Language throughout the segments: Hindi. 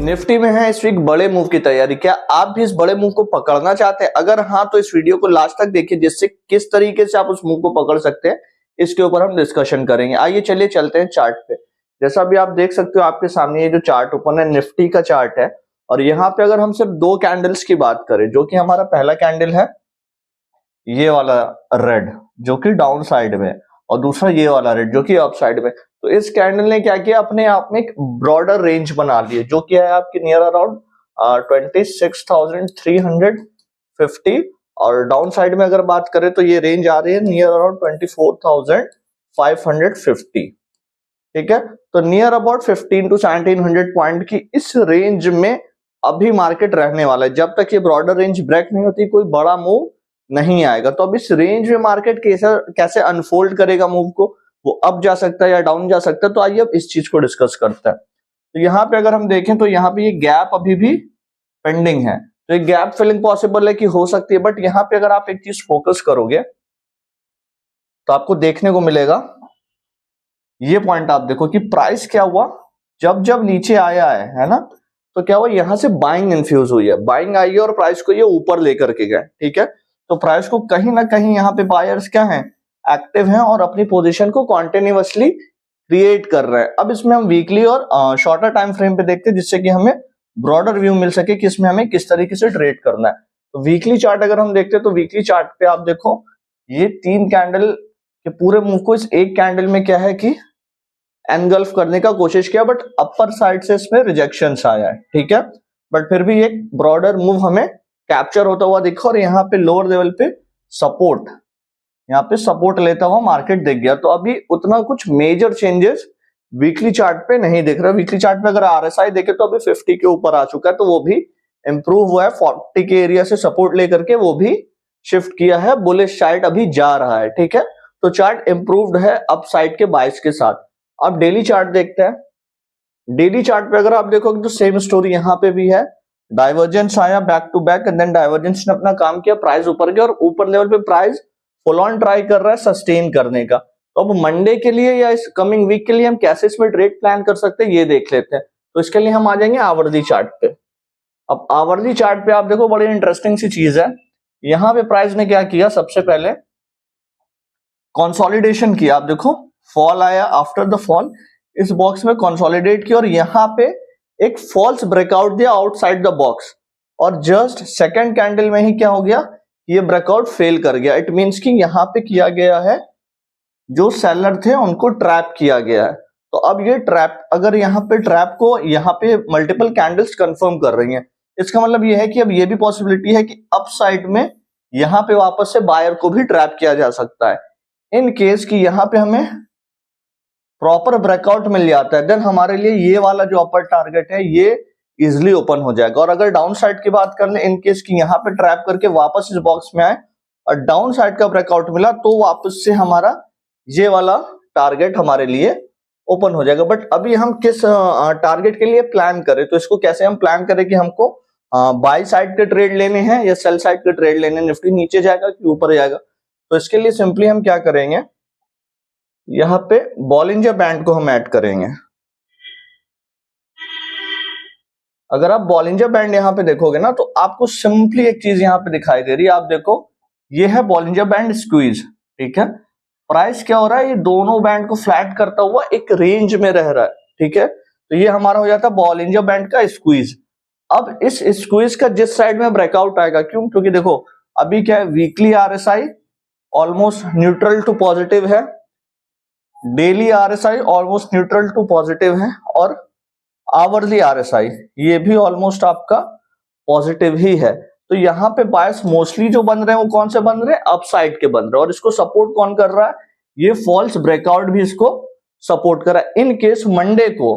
निफ्टी में है इस वीक बड़े मूव की तैयारी। क्या आप भी इस बड़े मूव को पकड़ना चाहते हैं? अगर हाँ तो इस वीडियो को लास्ट तक देखिए, जिससे किस तरीके से आप उस मूव को पकड़ सकते हैं इसके ऊपर हम डिस्कशन करेंगे। आइए चलिए चलते हैं चार्ट पे। जैसा भी आप देख सकते हो आपके सामने ये जो चार्ट ओपन है निफ्टी का चार्ट है, और यहाँ पे अगर हम सिर्फ दो कैंडल्स की बात करें, जो कि हमारा पहला कैंडल है ये वाला रेड जो कि डाउन साइड में, और दूसरा ये वाला रेड जो कि अप साइड में, तो इस कैंडल ने क्या किया, अपने आप में एक ब्रॉडर रेंज बना ली है, जो कि है आपके नियर अराउंड 26,350, और डाउन साइड में अगर बात करें तो ये रेंज आ रही है नियर अराउंड 24,550। ठीक है, तो नियर अबाउट 15 to 1700 पॉइंट की इस रेंज में अभी मार्केट रहने वाला है। जब तक ये ब्रॉडर रेंज ब्रेक नहीं होती कोई बड़ा मूव नहीं आएगा। तो अब इस रेंज में मार्केट कैसे अनफोल्ड करेगा मूव को, वो अप जा सकता है या डाउन जा सकता है, तो आइए अब इस चीज को डिस्कस करते हैं। तो यहाँ पे अगर हम देखें तो यहाँ पे ये गैप अभी भी पेंडिंग है, तो ये गैप फिलिंग पॉसिबल है कि हो सकती है, बट यहाँ पे अगर आप एक चीज फोकस करोगे तो आपको देखने को मिलेगा, ये पॉइंट आप देखो कि प्राइस क्या हुआ जब जब नीचे आया है ना, तो क्या हुआ, यहां से बाइंग इन्फ्यूज हुई है, बाइंग आई है और प्राइस को ये ऊपर लेकर के गए। ठीक है, तो प्राइस को कहीं ना कहीं यहाँ पे बायर्स क्या हैं, एक्टिव हैं और अपनी पोजीशन को कॉन्टिन्यूअसली क्रिएट कर रहे हैं। अब इसमें हम वीकली और शॉर्टर टाइम फ्रेम पे देखते हैं, जिससे कि हमें ब्रॉडर व्यू मिल सके कि इसमें हमें किस तरीके से ट्रेड करना है। तो वीकली चार्ट अगर हम देखते हैं तो वीकली चार्ट पे आप देखो ये तीन कैंडल के पूरे मूव को इस एक कैंडल में क्या है कि एनगल्फ करने का कोशिश किया, बट अपर साइड से इसमें रिजेक्शन आया है। ठीक है, बट फिर भी एक ब्रॉडर मूव हमें कैप्चर होता हुआ दिखा, और यहाँ पे लोअर लेवल पे सपोर्ट, यहाँ पे सपोर्ट लेता हुआ मार्केट दिख गया। तो अभी उतना कुछ मेजर चेंजेस वीकली चार्ट पे नहीं दिख रहा। वीकली चार्ट पे अगर आरएसआई देखे तो अभी 50 के ऊपर आ चुका है, तो वो भी इंप्रूव हुआ है, 40 के एरिया से सपोर्ट लेकर के वो भी शिफ्ट किया है, बुलिश साइड अभी जा रहा है। ठीक है, तो चार्ट इंप्रूव्ड है अप साइड के बाइस के साथ। अब डेली चार्ट देखते हैं। डेली चार्ट पे अगर आप देखोगे तो सेम स्टोरी यहाँ पे भी है, डाइवर्जेंस आया back to back, and then divergence ने अपना काम किया, प्राइस ऊपर गया और ऊपर लेवल पे प्राइस फुल ऑन ट्राई कर रहा है सस्टेन करने का। तो अब मंडे के लिए या इस कमिंग वीक के लिए हम कैसे इसमें ट्रेड प्लान कर सकते हैं ये देख लेते हैं। तो इसके लिए हम आ जाएंगे आवर्ती चार्ट पे। अब आवर्ती चार्ट पे आप देखो बड़ी इंटरेस्टिंग सी चीज है, यहाँ पे प्राइस ने क्या किया, सबसे पहले कंसोलिडेशन किया। आप देखो फॉल आया, आफ्टर द फॉल इस बॉक्स में कंसोलिडेट किया और यहाँ पे एक फॉल्स ब्रेकआउट दिया आउटसाइड द बॉक्स, और जस्ट सेकंड कैंडल में ही क्या हो गया, ये ब्रेकआउट फेल कर गया। इट मींस कि यहाँ पे किया गया है, जो सेलर थे उनको ट्रैप किया गया है। तो अब ये ट्रैप, अगर यहाँ पे ट्रैप को यहाँ पे मल्टीपल कैंडल्स कंफर्म कर रही हैं, इसका मतलब ये है कि अब ये भी पॉसिबिलिटी है कि अप साइड में यहाँ पे वापस से बायर को भी ट्रैप किया जा सकता है। इन केस कि यहाँ पे हमें प्रॉपर ब्रेकआउट मिल जाता है, देन हमारे लिए ये वाला जो अपर टारगेट है ये इजिली ओपन हो जाएगा। और अगर डाउन साइड की बात कर ले, इन केस कि यहाँ पे ट्रैप करके वापस इस बॉक्स में आए और डाउन साइड का ब्रेकआउट मिला, तो वापस से हमारा ये वाला टारगेट हमारे लिए ओपन हो जाएगा। बट अभी हम किस टारगेट के लिए प्लान करें, तो इसको कैसे हम प्लान करें कि हमको बाई साइड के ट्रेड लेने हैं या सेल साइड के ट्रेड लेने, निफ्टी नीचे जाएगा कि ऊपर जाएगा। तो इसके लिए सिंपली हम क्या करेंगे, यहाँ पे बॉलिंजर बैंड को हम ऐड करेंगे। अगर आप बॉलिंजर बैंड यहाँ पे देखोगे ना, तो आपको सिंपली एक चीज यहाँ पे दिखाई दे रही है। आप देखो ये है बॉलिंजर बैंड स्क्वीज। ठीक है, प्राइस क्या हो रहा है, ये दोनों बैंड को फ्लैट करता हुआ एक रेंज में रह रहा है। ठीक है, तो ये हमारा हो जाता है बॉलिंजर बैंड का स्क्वीज। अब इस स्क्वीज का जिस साइड में ब्रेकआउट आएगा, क्यों, क्योंकि देखो अभी क्या है, weekly RSI almost neutral to positive है, daily RSI almost neutral to positive है, और आवरली आरएसआई ये भी ऑलमोस्ट आपका पॉजिटिव ही है। तो यहाँ पे बायस मोस्टली जो बन रहे हैं वो कौन से बन रहे हैं, अप साइड के बन रहे हैं, और इसको सपोर्ट कौन कर रहा है, ये फॉल्स ब्रेकआउट भी इसको सपोर्ट कर रहा है। इन केस मंडे को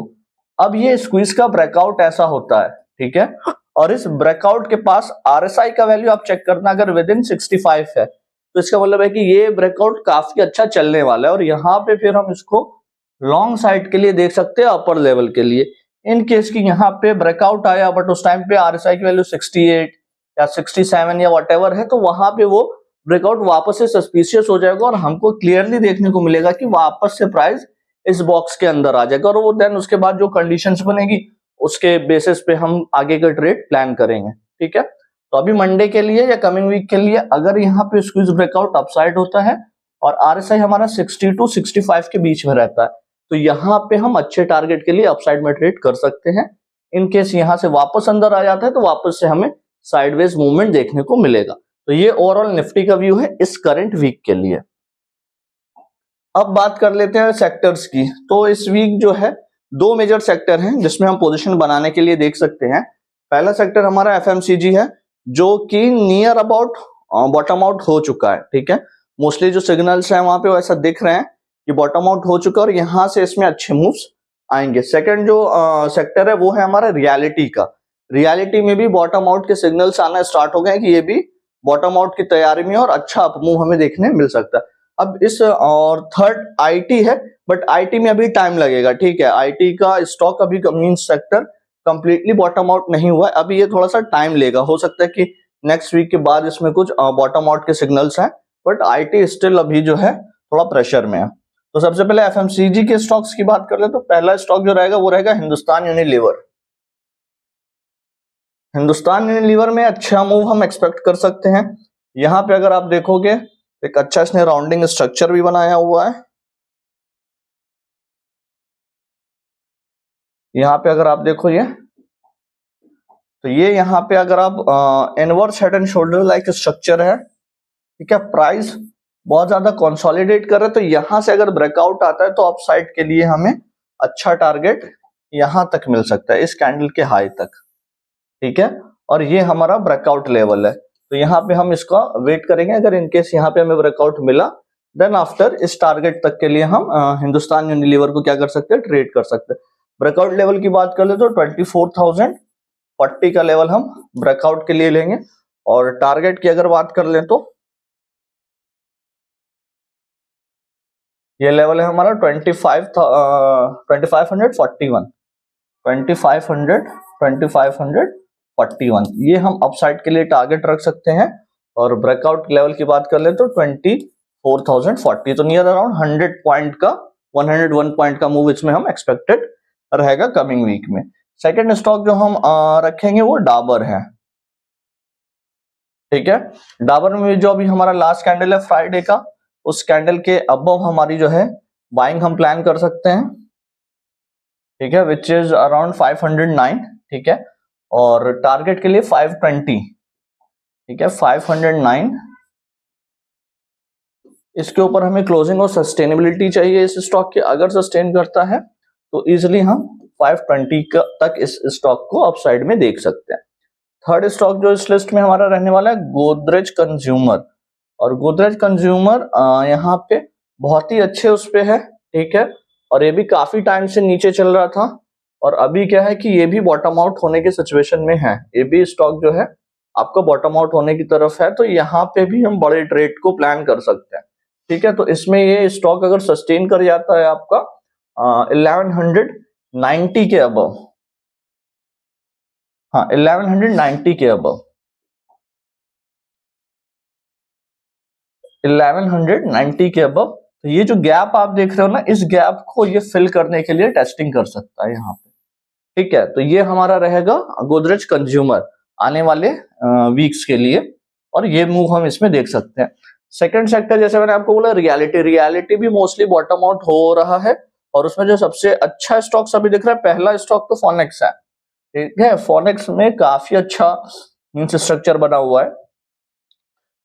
अब ये स्क्वीज का ब्रेकआउट ऐसा होता है, ठीक है, और इस ब्रेकआउट के पास आरएसआई का वैल्यू आप चेक करना, अगर विद इन 65 है तो इसका मतलब है कि ये ब्रेकआउट काफी अच्छा चलने वाला है, और यहाँ पे फिर हम इसको लॉन्ग साइड के लिए देख सकते हैं, अपर लेवल के लिए। इन केस की यहाँ पे ब्रेकआउट आया बट उस टाइम पे आरएसआई की वैल्यू 68 या 67 या व्हाटएवर है, तो वहां पे वो ब्रेकआउट वापस से सस्पिशियस हो जाएगा और हमको क्लियरली देखने को मिलेगा कि वापस से प्राइस इस बॉक्स के अंदर आ जाएगा, और वो देन उसके बाद जो कंडीशंस बनेगी उसके बेसिस पे हम आगे का ट्रेड प्लान करेंगे। ठीक है, तो अभी मंडे के लिए या कमिंग वीक के लिए अगर यहाँ पे स्क्वीज ब्रेकआउट अपसाइड होता है और आरएसआई हमारा 60 टू 65 के बीच में रहता है, तो यहाँ पे हम अच्छे टारगेट के लिए अपसाइड में ट्रेड कर सकते हैं। इन केस यहाँ से वापस अंदर आ जाता है तो वापस से हमें साइडवेज मूवमेंट देखने को मिलेगा। तो ये ओवरऑल निफ्टी का व्यू है इस करंट वीक के लिए। अब बात कर लेते हैं सेक्टर्स की। तो इस वीक जो है दो मेजर सेक्टर हैं जिसमें हम पोजीशन बनाने के लिए देख सकते हैं। पहला सेक्टर हमारा एफएमसीजी है जो कि नियर अबाउट बॉटम आउट हो चुका है। ठीक है, मोस्टली जो सिग्नल्स हैं वहां पे वैसा दिख रहे हैं कि बॉटम आउट हो चुका है और यहाँ से इसमें अच्छे मूव्स आएंगे। सेकंड जो सेक्टर है वो है हमारा रियलिटी का। रियलिटी में भी बॉटम आउट के सिग्नल्स आना स्टार्ट हो गए कि ये भी बॉटम आउट की तैयारी में और अच्छा अपमूव हमें देखने मिल सकता है। अब इस और थर्ड आईटी है, बट आईटी में अभी टाइम लगेगा। ठीक है, आईटी का स्टॉक अभी mean sector completely bottom out नहीं हुआ है, अभी ये थोड़ा सा टाइम लेगा। हो सकता है कि नेक्स्ट वीक के बाद इसमें कुछ बॉटम आउट के सिग्नल्स हैं, बट आईटी स्टिल अभी जो है थोड़ा प्रेशर में है। तो सबसे पहले एफएमसीजी के स्टॉक्स की बात कर ले तो पहला स्टॉक जो रहेगा वो रहेगा हिंदुस्तान यूनिलीवर। हिंदुस्तान यूनिलीवर में अच्छा मूव हम एक्सपेक्ट कर सकते हैं। यहाँ पे अगर आप देखोगे एक अच्छा इसने राउंडिंग स्ट्रक्चर भी बनाया हुआ है। यहाँ पे अगर आप देखो ये, तो ये यहाँ पे अगर आप inverse head and shoulder like structure है। ठीक है, प्राइस बहुत ज्यादा कंसोलिडेट कर रहा है, तो यहां से अगर ब्रेकआउट आता है तो अपसाइड के लिए हमें अच्छा टारगेट यहां तक मिल सकता है, इस कैंडल के हाई तक। ठीक है, और ये हमारा ब्रेकआउट लेवल है, तो यहाँ पे हम इसका वेट करेंगे। अगर इनकेस यहाँ पे हमें ब्रेकआउट मिला देन आफ्टर इस टारगेट तक के लिए हम हिंदुस्तान यूनिलीवर को क्या कर सकते हैं, ट्रेड कर सकते हैं। ब्रेकआउट लेवल की बात कर ले तो 24,040 का लेवल हम ब्रेकआउट के लिए लेंगे, और टारगेट की अगर बात कर लें तो ये लेवल है हमारा 2541 ये हम अपसाइड के लिए टारगेट रख सकते हैं। और ब्रेकआउट लेवल की बात कर ले तो 24,040, तो नियर अराउंड 100 पॉइंट का 101 पॉइंट का मूव इसमें हम एक्सपेक्टेड रहेगा कमिंग वीक में। सेकंड स्टॉक जो हम रखेंगे वो डाबर है। ठीक है, डाबर में जो अभी हमारा लास्ट कैंडल है फ्राइडे का, उस कैंडल के अबव हमारी जो है बाइंग हम प्लान कर सकते हैं। ठीक है, विच इज अराउंड 509। ठीक है, और टारगेट के लिए 520। ठीक है, 509 इसके ऊपर हमें क्लोजिंग और सस्टेनेबिलिटी चाहिए इस स्टॉक के। अगर सस्टेन करता है तो इजिली हम 520 तक इस स्टॉक को अपसाइड में देख सकते हैं। थर्ड स्टॉक जो इस लिस्ट में हमारा रहने वाला है गोदरेज कंज्यूमर, और गोदरेज कंज्यूमर यहाँ पे बहुत ही अच्छे उस पे है। ठीक है, और ये भी काफी टाइम से नीचे चल रहा था, और अभी क्या है कि ये भी बॉटम आउट होने की सिचुएशन में है। ये भी स्टॉक जो है आपको बॉटम आउट होने की तरफ है, तो यहाँ पे भी हम बड़े ट्रेड को प्लान कर सकते हैं। ठीक है, तो इसमें ये स्टॉक अगर सस्टेन कर जाता है आपका 1190 के अबव, हाँ 1190 के अबव, 1190 के अबव, तो ये जो गैप आप देख रहे हो ना, इस गैप को ये फिल करने के लिए टेस्टिंग कर सकता है यहाँ पे। ठीक है, तो ये हमारा रहेगा गोदरेज कंज्यूमर आने वाले वीक्स के लिए, और ये मूव हम इसमें देख सकते हैं। सेकंड सेक्टर जैसे मैंने आपको बोला रियलिटी भी मोस्टली बॉटम आउट हो रहा है, और उसमें जो सबसे अच्छा स्टॉक अभी दिख रहा है, पहला स्टॉक तो फोनेक्स है। ठीक है, फोनेक्स में काफी अच्छा स्ट्रक्चर बना हुआ है,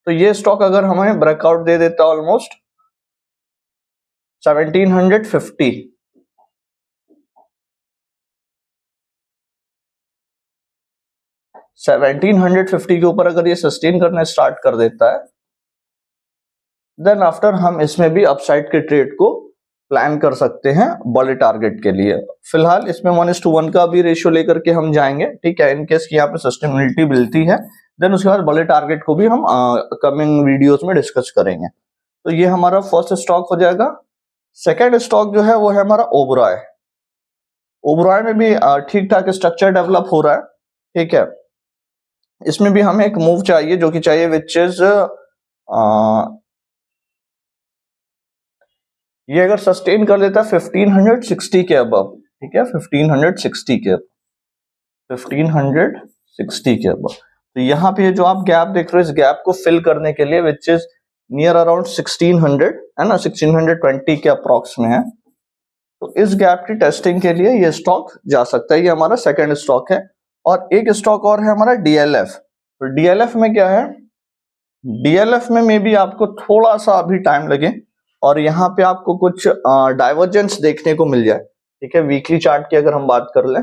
तो ये स्टॉक अगर हमें ब्रेकआउट दे देता है ऑलमोस्ट 1750, 1750 के ऊपर अगर ये सस्टेन करना स्टार्ट कर देता है देन आफ्टर हम इसमें भी अपसाइड के ट्रेड को प्लान कर सकते हैं बड़े टारगेट के लिए। फिलहाल इसमें 1:1 का भी रेशियो लेकर के हम जाएंगे। ठीक है, इनकेस की यहाँ पे सस्टेनेबिलिटी मिलती है देन उसके बाद बड़े टारगेट को भी हम कमिंग वीडियोस में डिस्कस करेंगे। तो ये हमारा फर्स्ट स्टॉक हो जाएगा। सेकेंड स्टॉक जो है वो है हमारा ओबरॉय। ओबरॉय में भी ठीक ठाक स्ट्रक्चर डेवलप हो रहा है। ठीक है, इसमें भी हमें एक मूव चाहिए जो कि चाहिए विच इज ये अगर सस्टेन कर लेता है 1560 के अबव। ठीक है, 1560 के अबव, 1560 के अबव। तो यहाँ पे जो आप गैप देख रहे हो, इस गैप को फिल करने के लिए विच इज नियर अराउंड 1600 है ना, 1620 के अप्रॉक्स में है। तो इस गैप की टेस्टिंग के लिए ये स्टॉक जा सकता है। ये हमारा सेकंड स्टॉक है। और एक स्टॉक और है हमारा डीएलएफ। तो डीएलएफ में क्या है, डीएलएफ में मे बी आपको थोड़ा सा अभी टाइम लगे और यहाँ पे आपको कुछ डाइवर्जेंस देखने को मिल जाए। ठीक है, वीकली चार्ट की अगर हम बात कर ले,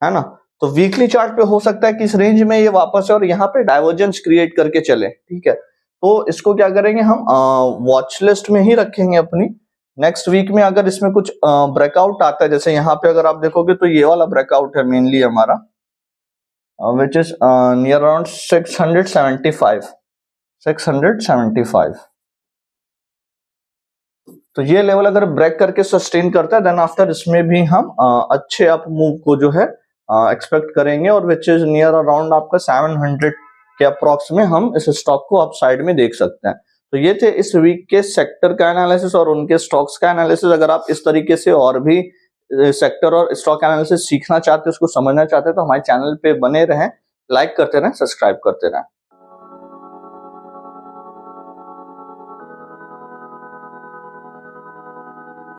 है ना, तो वीकली चार्ट पे हो सकता है कि इस रेंज में ये वापस है और यहाँ पे डाइवर्जेंस क्रिएट करके चले। ठीक है, तो इसको क्या करेंगे हम, वॉच लिस्ट में ही रखेंगे अपनी। नेक्स्ट वीक में अगर इसमें कुछ ब्रेकआउट आता है, जैसे यहाँ पे अगर आप देखोगे तो ये वाला ब्रेकआउट है मेनली हमारा, विच इज नियर अराउंड 675। तो ये लेवल अगर ब्रेक करके सस्टेन करता है, देन आफ्टर इसमें भी हम अच्छे अप मूव को जो है एक्सपेक्ट करेंगे, और विच इज नियर अराउंड आपका 700 के अप्रॉक्स में हम इस स्टॉक को अपसाइड में देख सकते हैं। तो ये थे इस वीक के सेक्टर का एनालिसिस और उनके स्टॉक्स का एनालिसिस। अगर आप इस तरीके से और भी सेक्टर और स्टॉक एनालिसिस सीखना चाहते हैं, उसको समझना चाहते हैं, तो हमारे चैनल पे बने रहें, लाइक करते रहें, सब्सक्राइब करते रहें।